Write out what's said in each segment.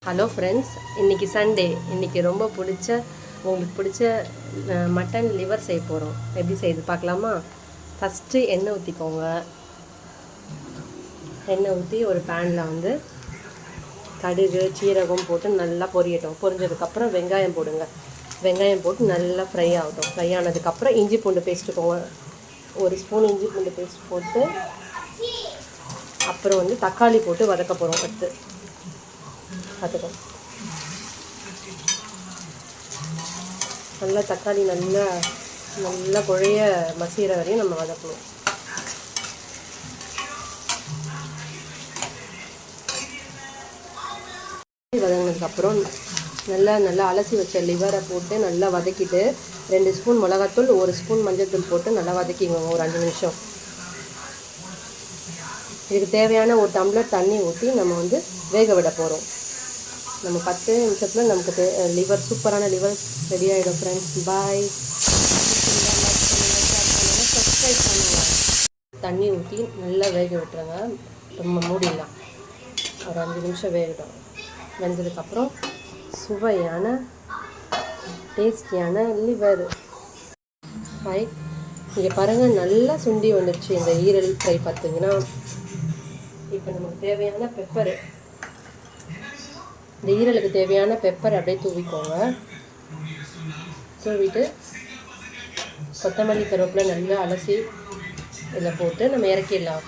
Hello friends, இன்றைக்கி Sunday. இன்றைக்கி ரொம்ப உங்களுக்கு பிடிச்ச மட்டன் லிவர் செய்ய போகிறோம். எப்படி செய்யுது பார்க்கலாமா? ஃபஸ்ட்டு எண்ணெய் ஊற்றிக்கோங்க. எண்ணெய் ஊற்றி ஒரு பேனில் வந்து கடுகு சீரகம் போட்டு நல்லா பொரியட்டும். பொரிஞ்சதுக்கப்புறம் வெங்காயம் போடுங்க. வெங்காயம் போட்டு நல்லா ஃப்ரை ஆகட்டும். ஃப்ரை ஆனதுக்கப்புறம் இஞ்சி பூண்டு பேஸ்ட்டுக்கோங்க. ஒரு ஸ்பூன் இஞ்சி பூண்டு பேஸ்ட் போட்டு அப்புறம் வந்து தக்காளி போட்டு வதக்க போகிறோம். அடுத்து பார்த்துக்கோ, நல்லா தக்காளி நல்லா குழைய மசிகிற வரையும் நம்ம வதக்கணும். வதங்கினதுக்கப்புறம் நல்லா அலசி வச்ச லிவரை போட்டு நல்லா வதக்கிட்டு 2 ஸ்பூன் மிளகாத்தூள் 1 ஸ்பூன் மஞ்சள்தூள் போட்டு நல்லா வதக்கிங்க ஒரு 5 நிமிஷம். இதுக்கு தேவையான ஒரு டம்ளர் தண்ணி ஊற்றி நம்ம வந்து வேக விட போகிறோம். நம்ம 10 நிமிஷத்தில் நமக்கு சூப்பரான லிவர் ரெடி ஆகிடும். ஃப்ரெண்ட்ஸ், பாய். சப்ஸ்கிரைப் பண்ணுங்கள். தண்ணி ஊற்றி நல்லா வேக விட்டுருங்க. ரொம்ப மூடிடலாம். ஒரு 5 நிமிஷம் வேகட்டும். வெந்ததுக்கப்புறம் சுவையான டேஸ்டியான லிவர் ஃப்ரை. இங்கே பாருங்கள், நல்லா சுண்டி வந்துடுச்சு இந்த ஈரல் ஃப்ரை. பார்த்தீங்கன்னா இப்போ நமக்கு தேவையான பெப்பரு, இந்த ஈரலுக்கு தேவையான பெப்பர் அப்படியே தூவிக்கோங்க. தூவிட்டு கொத்தமல்லி கருவேப்பிலை நல்லா அலசி இதில் போட்டு நம்ம இறக்கிடலாம்.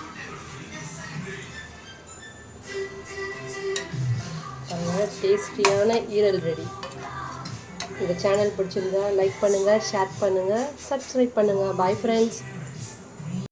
டேஸ்டியான ஈரல் ரெடி. இந்த சேனல் பிடிச்சிருந்தா லைக் பண்ணுங்கள், ஷேர் பண்ணுங்கள், சப்ஸ்கிரைப் பண்ணுங்கள். Bye friends.